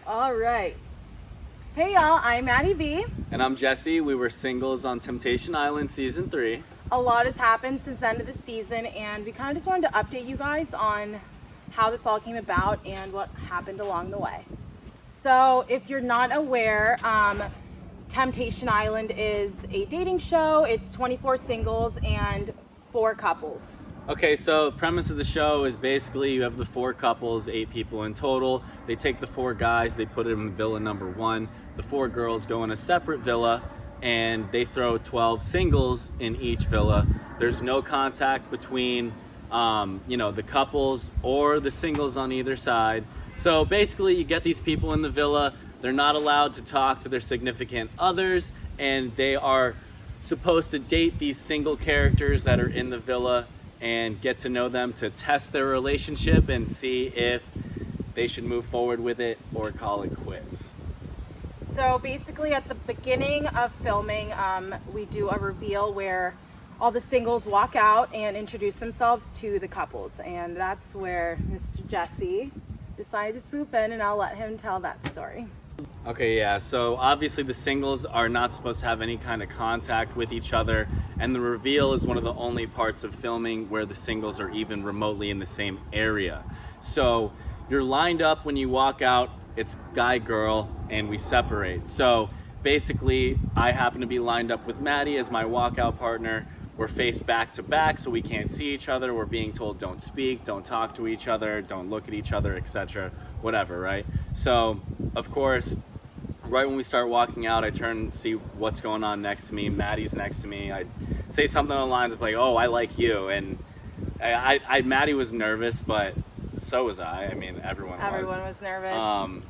All right. Hey y'all, I'm Maddie B. And I'm Jesse. We were singles on Temptation Island Season 3. A lot has happened since the end of the season, and we kind of just wanted to update you guys on how this all came about and what happened along the way. So if you're not aware, Temptation Island is a dating show. It's 24 singles and 4 couples. Okay, so the premise of the show is basically you have the 4 couples, 8 people in total. They take the 4 guys, they put them in villa number 1. The 4 girls go in a separate villa, and they throw 12 singles in each villa. There's no contact between the couples or the singles on either side. So basically you get these people in the villa, they're not allowed to talk to their significant others, and they are supposed to date these single characters that are in the villa and get to know them to test their relationship and see if they should move forward with it or call it quits. So basically at the beginning of filming, we do a reveal where all the singles walk out and introduce themselves to the couples. And that's where Mr. Jesse decided to swoop in, and I'll let him tell that story. Okay, yeah, so obviously the singles are not supposed to have any kind of contact with each other, and the reveal is one of the only parts of filming where the singles are even remotely in the same area. So you're lined up when you walk out, it's guy, girl, and we separate. So basically, I happen to be lined up with Maddie as my walkout partner. We're faced back to back, so we can't see each other. We're being told don't speak, don't talk to each other, don't look at each other, etc. Whatever, right? So, of course, right when we start walking out, I turn and see what's going on next to me. Maddie's next to me. I say something along the lines of like, "Oh, I like you," and Maddie was nervous, but so was I. I mean, everyone was nervous.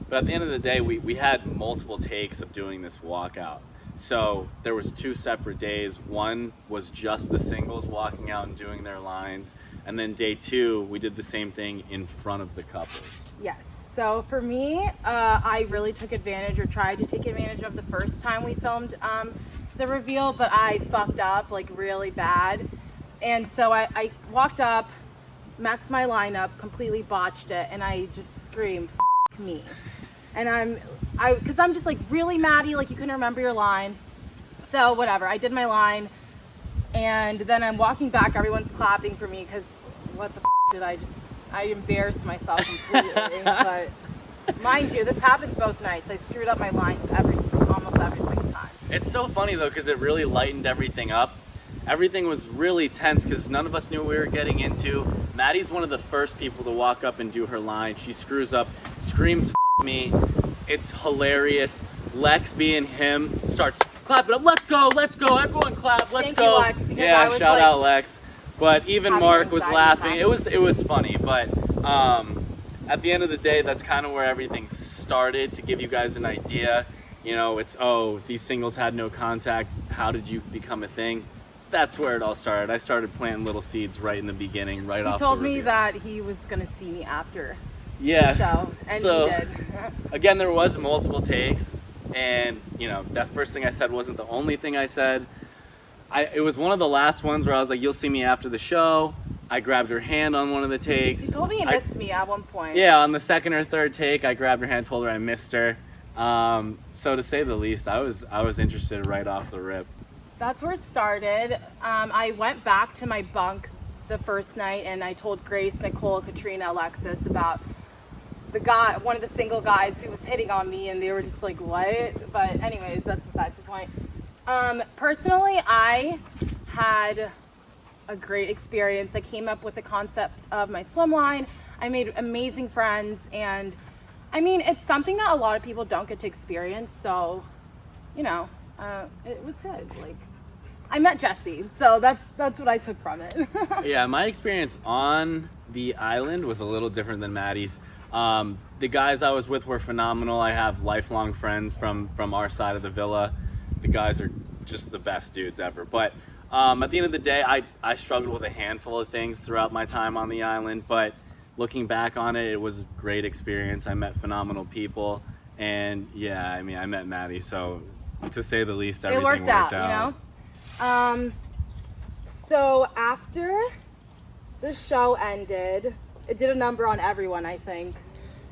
But at the end of the day, we had multiple takes of doing this walkout. So there was 2 separate days. One was just the singles walking out and doing their lines. And then day 2, we did the same thing in front of the couples. Yes. So for me, I really took advantage, or tried to take advantage of, the first time we filmed the reveal, but I fucked up like really bad. And so I walked up, messed my line up, completely botched it, and I just screamed, "Fuck me." And because I'm just like really Maddie, like you couldn't remember your line. So whatever, I did my line, and then I'm walking back, everyone's clapping for me because what the did I embarrassed myself completely. But mind you, this happened both nights. I screwed up my lines almost every single time. It's so funny though, because it really lightened everything up. Everything was really tense because none of us knew what we were getting into. Maddie's one of the first people to walk up and do her line. She screws up, screams "F me." It's hilarious. Lex, being him, starts clapping up. Let's go, everyone clap, let's Thank go. you, Lex, because yeah, I was shout like, out Lex. But even Mark was laughing. Anxiety. It was funny, but at the end of the day, that's kind of where everything started, to give you guys an idea. You know, it's, oh, if these singles had no contact, how did you become a thing? That's where it all started. I started planting little seeds right in the beginning, right off the He told me reveal. that he was going to see me after Yeah. the show, and So, he did. again, there was multiple takes, and that first thing I said wasn't the only thing I said. It was one of the last ones where I was like, "You'll see me after the show." I grabbed her hand on one of the takes. He told me he missed me at one point. Yeah, on the second or third take, I grabbed her hand, told her I missed her. So to say the least, I was interested right off the rip. That's where it started. I went back to my bunk the first night, and I told Grace, Nicole, Katrina, Alexis about one of the single guys who was hitting on me, and they were just like, "What?" But anyways, that's besides the point. Personally, I had a great experience. I came up with the concept of my swim line. I made amazing friends, and I mean, it's something that a lot of people don't get to experience. So, it was good. Like, I met Jesse, so that's what I took from it. Yeah, my experience on the island was a little different than Maddie's. The guys I was with were phenomenal. I have lifelong friends from our side of the villa. The guys are just the best dudes ever. But at the end of the day, I struggled with a handful of things throughout my time on the island. But looking back on it, it was a great experience. I met phenomenal people. And yeah, I mean, I met Maddie. So to say the least, everything worked out. So after the show ended, it did a number on everyone, I think.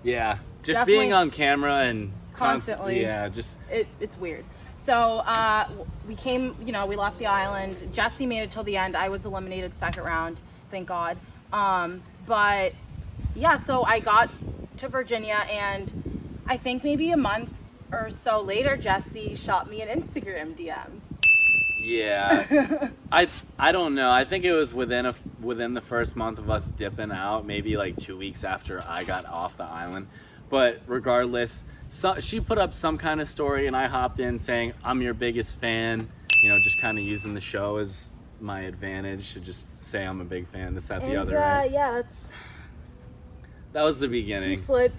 Yeah, just Definitely being on camera and constantly. Yeah, just It's weird. So we came, we left the island. Jesse made it till the end. I was eliminated second round, thank God. But yeah, so I got to Virginia, and I think maybe a month or so later, Jesse shot me an Instagram DM. yeah. I don't know. I think it was within the first month of us dipping out, maybe like 2 weeks after I got off the island. But regardless, she put up some kind of story, and I hopped in saying, I'm your biggest fan, just kind of using the show as my advantage to just say I'm a big fan, this, that, the other, right? Yeah, That was the beginning. he slid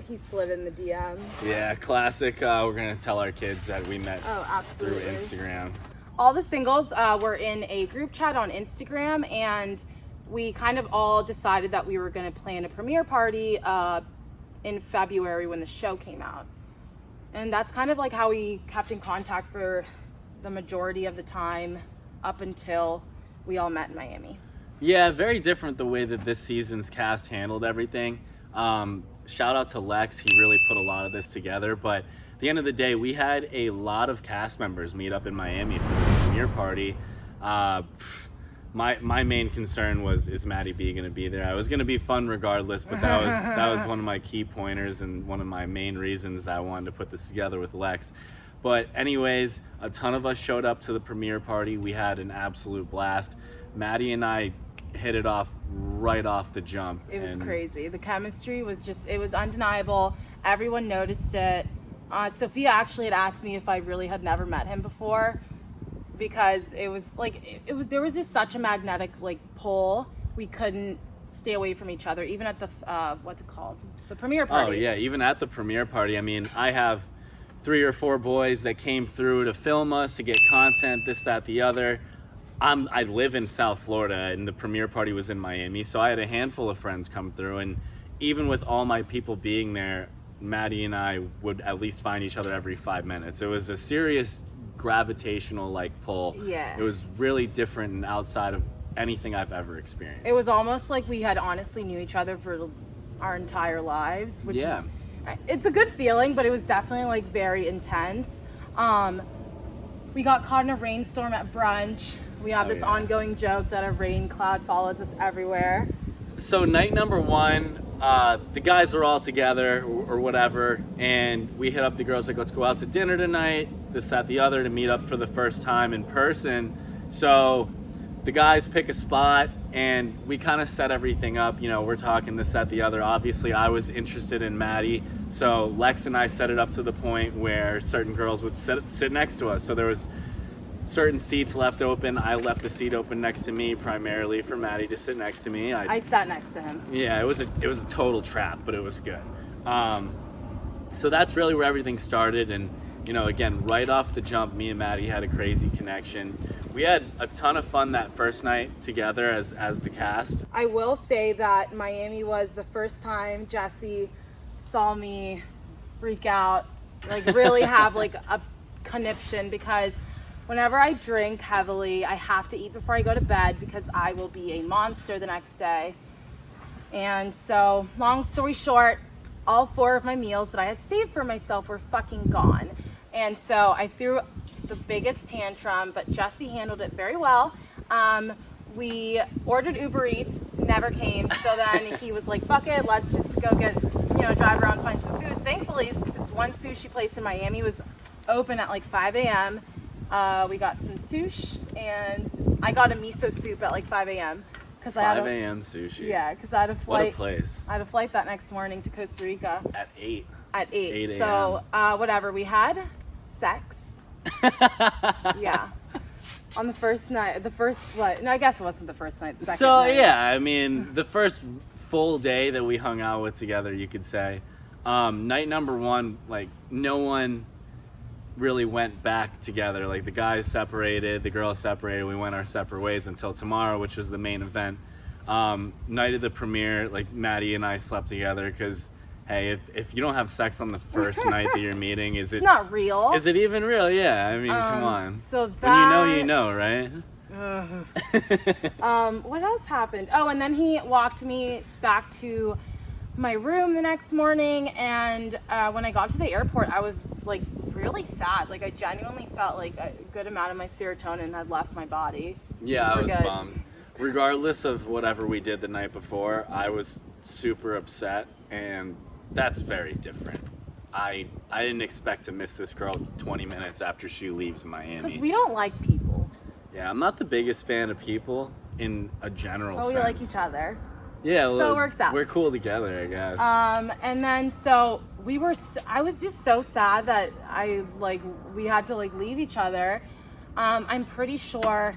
in the DMs. Yeah, classic. We're going to tell our kids that we met Oh, absolutely. through Instagram. All the singles were in a group chat on Instagram, and we kind of all decided that we were going to plan a premiere party in February when the show came out. And that's kind of like how we kept in contact for the majority of the time up until we all met in Miami. Yeah, very different the way that this season's cast handled everything. Shout out to Lex. He really put a lot of this together. But at the end of the day, we had a lot of cast members meet up in Miami for this premiere party. My main concern was, is Maddie B going to be there? I was going to be fun regardless, but that was one of my key pointers and one of my main reasons that I wanted to put this together with Lex. But anyways, a ton of us showed up to the premiere party. We had an absolute blast. Maddie and I hit it off right off the jump. It was crazy. The chemistry was it was undeniable. Everyone noticed it. Sophia actually had asked me if I really had never met him before, because it was like there was just such a magnetic pull. We couldn't stay away from each other, even at the what's it called, the premiere party. Oh yeah, even at the premiere party. I mean, I have 3 or 4 boys that came through to film us, to get content, this, that, the other. I live in South Florida, and the premiere party was in Miami, so I had a handful of friends come through, and even with all my people being there, Maddie and I would at least find each other every 5 minutes. It was a serious gravitational pull. Yeah. It was really different and outside of anything I've ever experienced. It was almost like we had honestly knew each other for our entire lives, which is, it's a good feeling, but it was definitely very intense. We got caught in a rainstorm at brunch. We have this ongoing joke that a rain cloud follows us everywhere. So night number 1, the guys were all together or whatever, and we hit up the girls let's go out to dinner tonight, this, that, the other, to meet up for the first time in person. So the guys pick a spot, and we kind of set everything up. We're talking this, that, the other. Obviously, I was interested in Maddie, so Lex and I set it up to the point where certain girls would sit next to us. So there was certain seats left open. I left a seat open next to me, primarily for Maddie to sit next to me. I sat next to him. Yeah, it was a total trap, but it was good. So that's really where everything started, and again, right off the jump, me and Maddie had a crazy connection. We had a ton of fun that first night together as the cast. I will say that Miami was the first time Jesse saw me freak out, really have a conniption, because whenever I drink heavily, I have to eat before I go to bed because I will be a monster the next day. And so, long story short, all 4 of my meals that I had saved for myself were fucking gone. And so I threw the biggest tantrum, but Jesse handled it very well. We ordered Uber Eats, never came. So then he was like, fuck it, let's just go get, drive around, find some food. Thankfully, this one sushi place in Miami was open at 5 a.m. We got some sushi, and I got a miso soup at 5 a.m. 5 a.m. sushi. Yeah, because I had a flight. What a place. I had a flight that next morning to Costa Rica. At 8. At 8. 8 So, whatever. We had sex. Yeah. On the first night. No, I guess it wasn't the first night. The second night. Yeah, I mean, the first full day that we hung out with together, you could say. Night number 1, no one really went back together. The guys separated, the girls separated, we went our separate ways until tomorrow, which was the main event. Night of the premiere, Maddie and I slept together because, hey, if you don't have sex on the first night that you're meeting, it's not real. Is it even real? Yeah, I mean, come on. So when you know, right? What else happened? Oh, and then he walked me back to my room the next morning, and when I got to the airport, I was like really sad. Like I genuinely felt like a good amount of my serotonin had left my body. Yeah, I For was good. bummed. Regardless of whatever we did the night before, I was super upset, and that's very different. I didn't expect to miss this girl 20 minutes after she leaves Because Miami. we don't like people. Yeah, I'm not the biggest fan of people in a general But we sense. like each other. Yeah, So well, it works out. We're cool together, I guess. And then so I was just so sad that we had to like leave each other. I'm pretty sure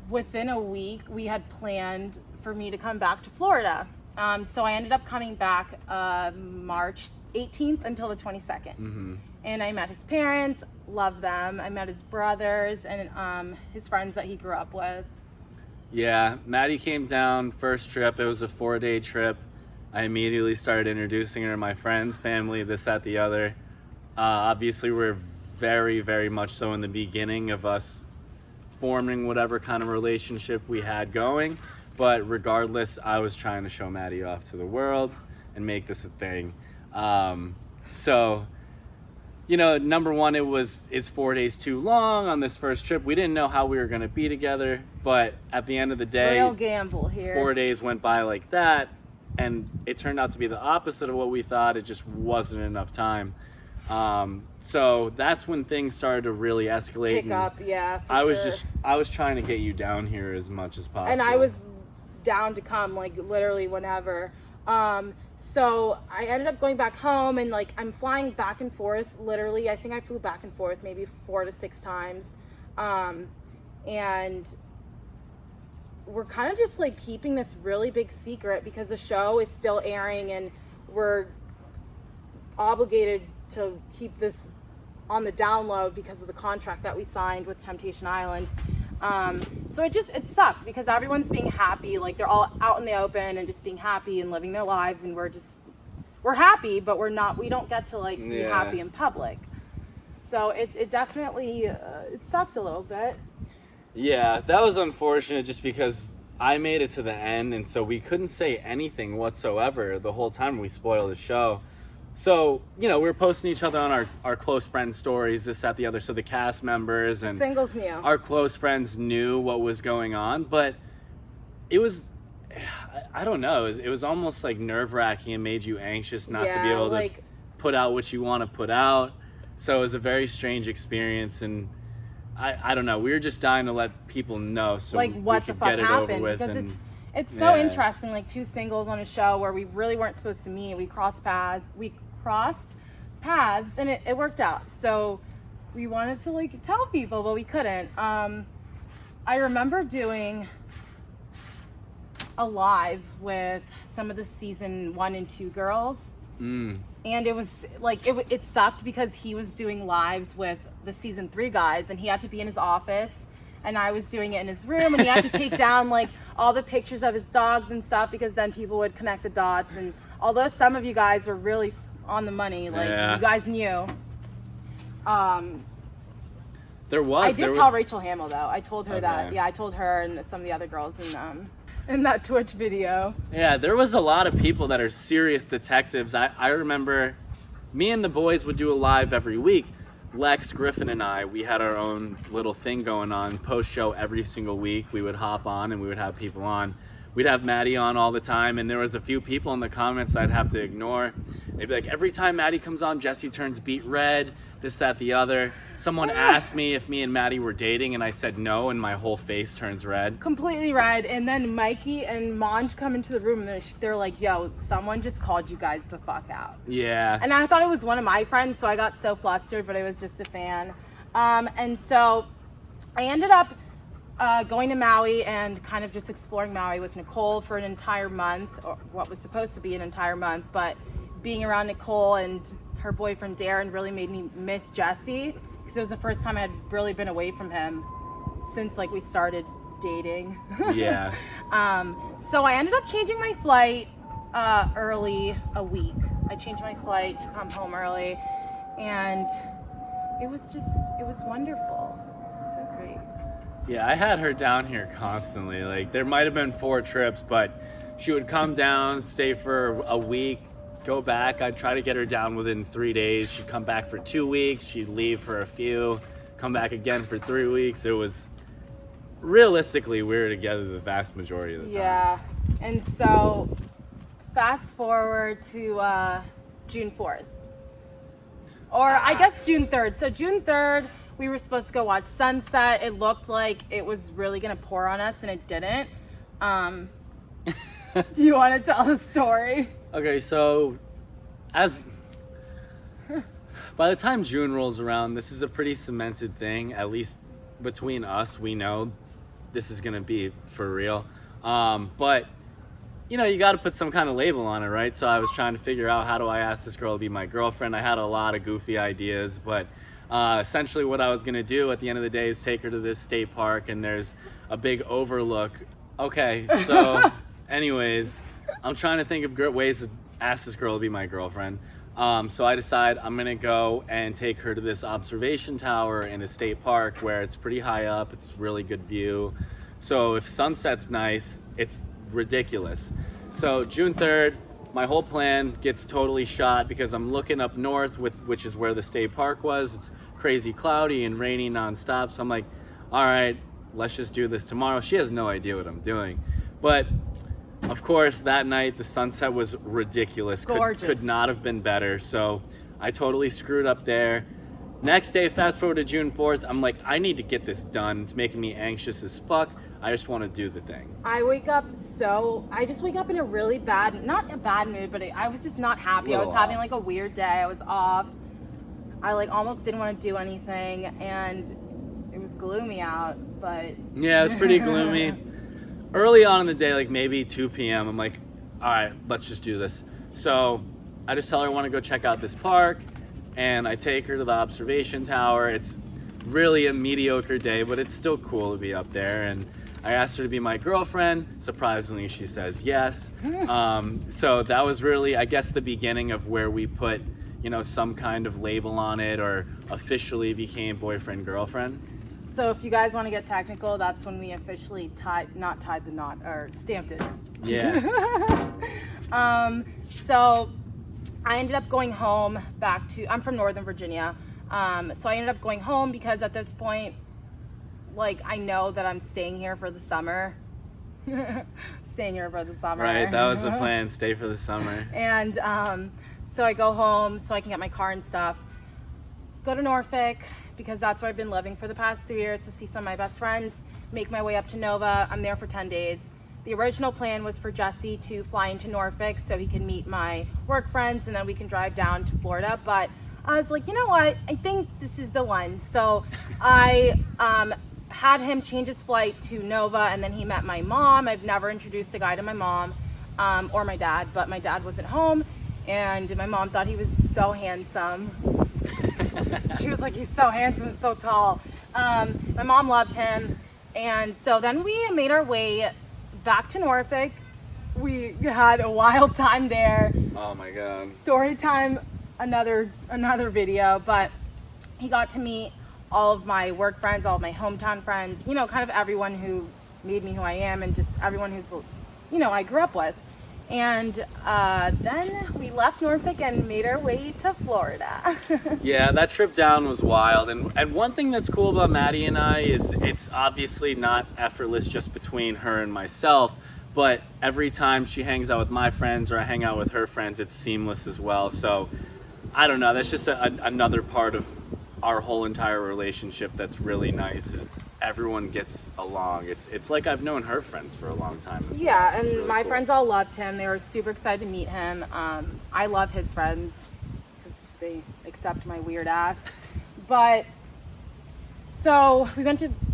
within a week we had planned for me to come back to Florida. So I ended up coming back March 18th until the 22nd. And I met his parents, loved them. I met his brothers and his friends that he grew up with. Yeah, Maddie came down first trip. It was a 4-day trip. I immediately started introducing her to my friends, family, this, that, the other. Obviously, we're very, very much so in the beginning of us forming whatever kind of relationship we had going. But regardless, I was trying to show Maddie off to the world and make this a thing. So, you know, number one, is 4 days too long on this first trip? We didn't know how we were going to be together, but at the end of the day, Real gamble here. 4 days went by like that, and it turned out to be the opposite of what we thought. It just wasn't enough time. So that's when things started to really escalate. Pick and up, yeah. For I was trying to get you down here as much as possible. And I was down to come like literally whenever. So I ended up going back home, and like I'm flying back and forth literally. I think I flew back and forth maybe 4 to 6 times. And we're kind of just like keeping this really big secret because the show is still airing and we're obligated to keep this on the download because of the contract that we signed with Temptation Island. So it sucked because everyone's being happy, like they're all out in the open and just being happy and living their lives, and we're happy, but we don't get to like be happy in public. So it definitely it sucked a little bit. Yeah, that was unfortunate just because I made it to the end, and so we couldn't say anything whatsoever the whole time. We spoiled the show. So, you know, we were posting each other on our close friend stories, this, that, the other. So the cast members and Singles knew. our close friends knew what was going on, but it was, I don't know, it was almost like nerve-wracking and made you anxious not to be able to put out what you want to put out. So it was a very strange experience, and I don't know, we were just dying to let people know so like what we the could fuck get it over happened, with. because And it's so interesting, like 2 singles on a show where we really weren't supposed to meet. We crossed paths and it worked out. So we wanted to like tell people, but we couldn't. I remember doing a live with some of the season 1 and 2 girls. And it was like it sucked because he was doing lives with the season 3 guys, and he had to be in his office, and I was doing it in his room, and he had to take down like all the pictures of his dogs and stuff because then people would connect the dots. And although some of you guys were really on the money, like you guys knew. I did tell Rachel Hamill though. I told her that. Yeah, I told her and some of the other girls in that Twitch video. Yeah, there was a lot of people that are serious detectives. I remember me and the boys would do a live every week. Lex, Griffin, and I, we had our own little thing going on, post-show every single week. We would hop on and we would have people on. We'd have Maddie on all the time, and there was a few people in the comments I'd have to ignore. They'd be like, every time Maddie comes on, Jesse turns beet red, this, that, the other. Someone asked me if me and Maddie were dating, and I said no, and my whole face turns red. Completely red. And then Mikey and Monj come into the room, and they're like, yo, someone just called you guys the fuck out. Yeah. And I thought it was one of my friends, so I got so flustered, but it was just a fan. And so I ended up going to Maui and kind of just exploring Maui with Nicole for an entire month, or what was supposed to be an entire month, but being around Nicole and her boyfriend Darren really made me miss Jesse, because it was the first time I had really been away from him since like we started dating. Yeah. So I ended up changing my flight early a week. I changed my flight to come home early, and it was wonderful. So great. Yeah, I had her down here constantly. Like, there might have been 4 trips, but She would come down, stay for a week, go back. I'd try to get her down within 3 days. She'd come back for 2 weeks. She'd leave for a few, come back again for 3 weeks. It was realistically, we were together the vast majority of the time. Yeah. And so fast forward to June 4th. Or I guess June 3rd. So June 3rd, we were supposed to go watch sunset. It looked like it was really going to pour on us, and it didn't. Do you want to tell the story? Okay, so by the time June rolls around, this is a pretty cemented thing. At least between us, we know this is gonna be for real. But you know, you got to put some kind of label on it, right? So I was trying to figure out, how do I ask this girl to be my girlfriend? I had a lot of goofy ideas, but essentially what I was gonna do at the end of the day is take her to this state park, and there's a big overlook. Okay, so anyways, I'm trying to think of ways to ask this girl to be my girlfriend. So I decide I'm gonna go and take her to this observation tower in a state park where it's pretty high up, it's really good view. So if sunset's nice, it's ridiculous. So June 3rd, my whole plan gets totally shot because I'm looking up north, which is where the state park was. It's crazy cloudy and rainy nonstop. So I'm like, all right, let's just do this tomorrow. She has no idea what I'm doing. But of course, that night, the sunset was ridiculous. Gorgeous. Could not have been better. So I totally screwed up there. Next day, fast forward to June 4th, I'm like, I need to get this done. It's making me anxious as fuck. I just want to do the thing. I just wake up in a really bad, not a bad mood, but I was just not happy. I was having like a weird day. I was off. I like almost didn't want to do anything, and it was gloomy out, but. Yeah, it was pretty gloomy. Early on in the day, like maybe 2 p.m., I'm like, all right, let's just do this. So I just tell her I want to go check out this park, and I take her to the observation tower. It's really a mediocre day, but it's still cool to be up there. And I asked her to be my girlfriend. Surprisingly, she says yes. So that was really, I guess, the beginning of where we put, you know, some kind of label on it, or officially became boyfriend, girlfriend. So if you guys want to get technical, that's when we officially not tied the knot, or stamped it. Yeah. So I ended up going home I'm from Northern Virginia. So I ended up going home because at this point, like, I know that I'm staying here for the summer. Staying here for the summer. Right, that was the plan, stay for the summer. And so I go home so I can get my car and stuff. Go to Norfolk, because that's where I've been living for the past 3 years, to see some of my best friends, make my way up to Nova. I'm there for 10 days. The original plan was for Jesse to fly into Norfolk so he can meet my work friends, and then we can drive down to Florida. But I was like, you know what? I think this is the one. So I had him change his flight to Nova, and then he met my mom. I've never introduced a guy to my mom or my dad, but my dad wasn't home, and my mom thought he was so handsome. She was like, he's so handsome and so tall. My mom loved him, and so then we made our way back to Norfolk. We had a wild time there. Oh my god. Story time, another video, but he got to meet all of my work friends, all of my hometown friends, you know, kind of everyone who made me who I am, and just everyone who's, you know, I grew up with. And then we left Norfolk and made our way to Florida. Yeah, that trip down was wild. And one thing that's cool about Maddie and I is it's obviously not effortless just between her and myself, but every time she hangs out with my friends or I hang out with her friends, it's seamless as well. So I don't know, that's just another part of our whole entire relationship that's really nice, is everyone gets along. It's like I've known her friends for a long time as Yeah, well. and really my cool. friends all loved him. They were super excited to meet him. I love his friends because they accept my weird ass. But so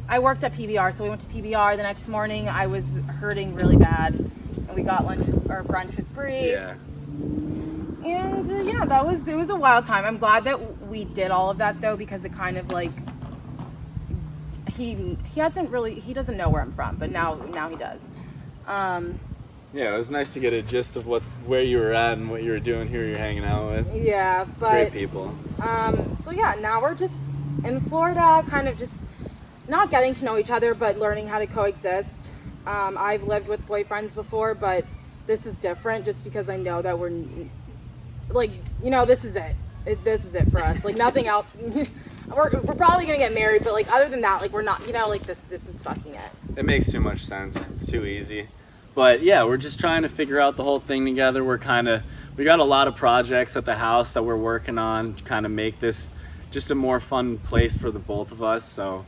I worked at PBR, so we went to PBR. The next morning I was hurting really bad, and we got lunch or brunch with Bree. Yeah. And yeah, it was a wild time. I'm glad that we did all of that though, because it kind of like he doesn't know where I'm from, but now he does. Yeah, it was nice to get a gist of where you were at and what you were doing, who you're hanging out with. Yeah, but Great people. So yeah, now we're just in Florida, kind of just not getting to know each other, but learning how to coexist. I've lived with boyfriends before, but this is different just because I know that we're like, you know, this is it. This is it for us. Like nothing else. We're probably gonna get married, but like other than that, like we're not, you know, like this is fucking it. It makes too much sense. It's too easy. But yeah, we're just trying to figure out the whole thing together. We got a lot of projects at the house that we're working on to kind of make this just a more fun place for the both of us. So,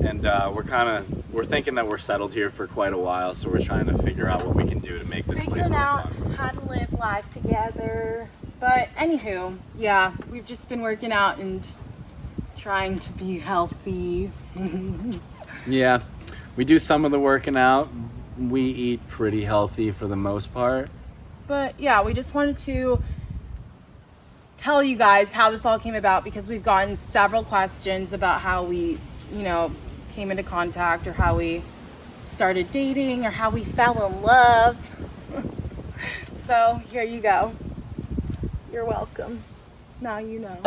and we're thinking that we're settled here for quite a while. So we're trying to figure out what we can do to make this place more out fun. how to live life together. But anywho, yeah, we've just been working out and trying to be healthy. Yeah, we do some of the working out. We eat pretty healthy for the most part. But yeah, we just wanted to tell you guys how this all came about because we've gotten several questions about how we, you know, came into contact or how we started dating or how we fell in love. So here you go. You're welcome. Now you know.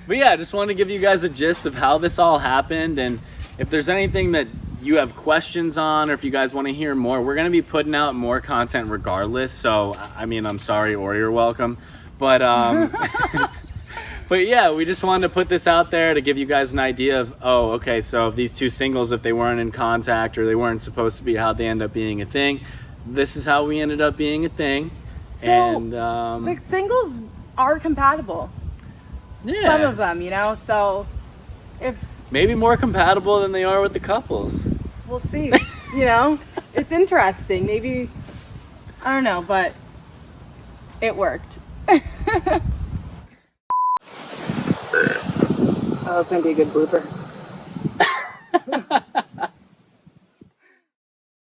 But yeah, I just wanted to give you guys a gist of how this all happened, and if there's anything that you have questions on or if you guys want to hear more, we're going to be putting out more content regardless. So, I mean, I'm sorry or you're welcome. But but yeah, we just wanted to put this out there to give you guys an idea of, oh, okay, so if these two singles, if they weren't in contact or they weren't supposed to be, how'd they end up being a thing? This is how we ended up being a thing. So And the singles are compatible. yeah, Some of them, you know, so if maybe more compatible than they are with the couples. we'll see, you know, it's interesting. Maybe, I don't know, but it worked. Oh, it's gonna be a good blooper.